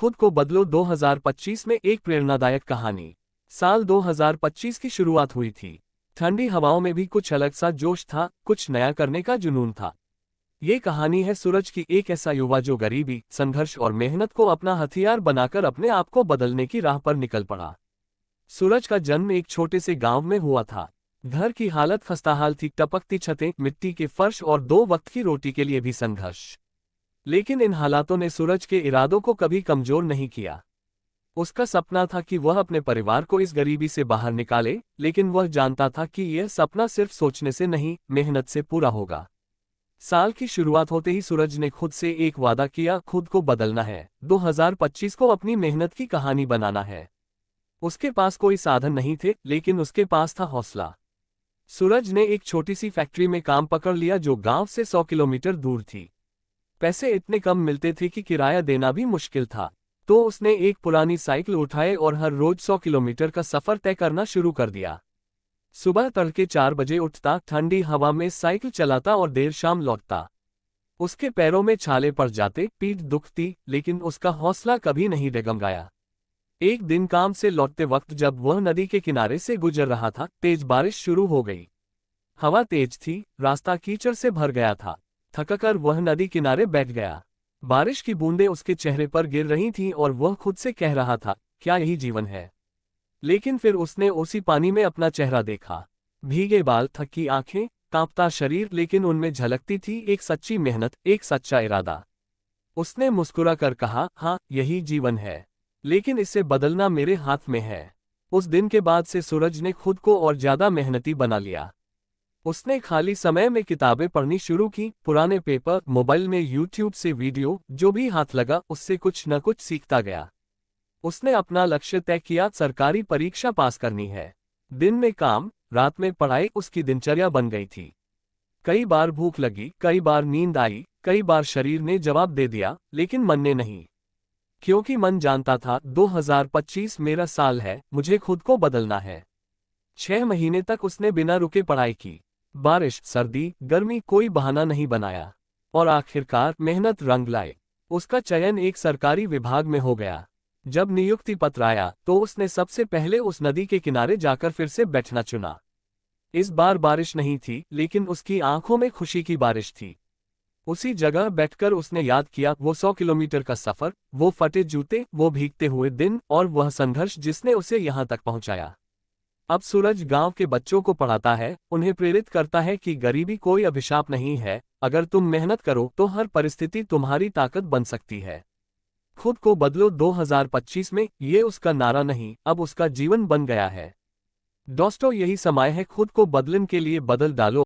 खुद को बदलो 2025 में एक प्रेरणादायक कहानी। साल 2025 की शुरुआत हुई थी। ठंडी हवाओं में भी कुछ अलग सा जोश था, कुछ नया करने का जुनून था। ये कहानी है सूरज की, एक ऐसा युवा जो गरीबी, संघर्ष और मेहनत को अपना हथियार बनाकर अपने आप को बदलने की राह पर निकल पड़ा। सूरज का जन्म एक छोटे से गांव में हुआ था। घर की हालत खस्ताहाल थी, टपकती छतें, मिट्टी के फर्श और 2 वक्त की रोटी के लिए भी संघर्ष। लेकिन इन हालातों ने सूरज के इरादों को कभी कमजोर नहीं किया। उसका सपना था कि वह अपने परिवार को इस गरीबी से बाहर निकाले, लेकिन वह जानता था कि यह सपना सिर्फ सोचने से नहीं, मेहनत से पूरा होगा। साल की शुरुआत होते ही सूरज ने खुद से एक वादा किया, खुद को बदलना है, 2025 को अपनी मेहनत की कहानी बनाना है। उसके पास कोई साधन नहीं थे, लेकिन उसके पास था हौसला। सूरज ने एक छोटी सी फैक्ट्री में काम पकड़ लिया जो गांव से 100 किलोमीटर दूर थी। पैसे इतने कम मिलते थे कि किराया देना भी मुश्किल था। तो उसने एक पुरानी साइकिल उठाए और हर रोज 100 किलोमीटर का सफर तय करना शुरू कर दिया। सुबह तड़के 4 बजे उठता, ठंडी हवा में साइकिल चलाता और देर शाम लौटता। उसके पैरों में छाले पड़ जाते, पीठ दुखती, लेकिन उसका हौसला कभी नहीं डगमगाया। एक दिन काम से लौटते वक्त जब वह नदी के किनारे से गुजर रहा था, तेज बारिश शुरू हो गई। हवा तेज थी, रास्ता कीचड़ से भर गया था। थककर वह नदी किनारे बैठ गया। बारिश की बूंदें उसके चेहरे पर गिर रही थीं और वह खुद से कह रहा था, क्या यही जीवन है? लेकिन फिर उसने उसी पानी में अपना चेहरा देखा। भीगे बाल, थकी आंखें, कांपता शरीर, लेकिन उनमें झलकती थी एक सच्ची मेहनत, एक सच्चा इरादा। उसने मुस्कुरा कर कहा, हाँ, यही जीवन है, लेकिन इसे बदलना मेरे हाथ में है। उस दिन के बाद से सूरज ने खुद को और ज्यादा मेहनती बना लिया। उसने खाली समय में किताबें पढ़नी शुरू की, पुराने पेपर, मोबाइल में यूट्यूब से वीडियो, जो भी हाथ लगा उससे कुछ न कुछ सीखता गया। उसने अपना लक्ष्य तय किया, सरकारी परीक्षा पास करनी है। दिन में काम, रात में पढ़ाई उसकी दिनचर्या बन गई थी। कई बार भूख लगी, कई बार नींद आई, कई बार शरीर ने जवाब दे दिया, लेकिन मन ने नहीं। क्योंकि मन जानता था, 2025 मेरा साल है, मुझे खुद को बदलना है। 6 महीने तक उसने बिना रुके पढ़ाई की। बारिश, सर्दी, गर्मी, कोई बहाना नहीं बनाया। और आखिरकार मेहनत रंग लाए। उसका चयन एक सरकारी विभाग में हो गया। जब नियुक्ति पत्र आया तो उसने सबसे पहले उस नदी के किनारे जाकर फिर से बैठना चुना। इस बार बारिश नहीं थी, लेकिन उसकी आंखों में खुशी की बारिश थी। उसी जगह बैठकर उसने याद किया, वो 100 किलोमीटर का सफर, वो फटे जूते, वो भीगते हुए दिन, और वह संघर्ष जिसने उसे यहां तक पहुंचाया। अब सूरज गांव के बच्चों को पढ़ाता है, उन्हें प्रेरित करता है कि गरीबी कोई अभिशाप नहीं है, अगर तुम मेहनत करो तो हर परिस्थिति तुम्हारी ताकत बन सकती है। खुद को बदलो 2025 में, ये उसका नारा नहीं, अब उसका जीवन बन गया है। दोस्तों, यही समय है खुद को बदलने के लिए, बदल डालो।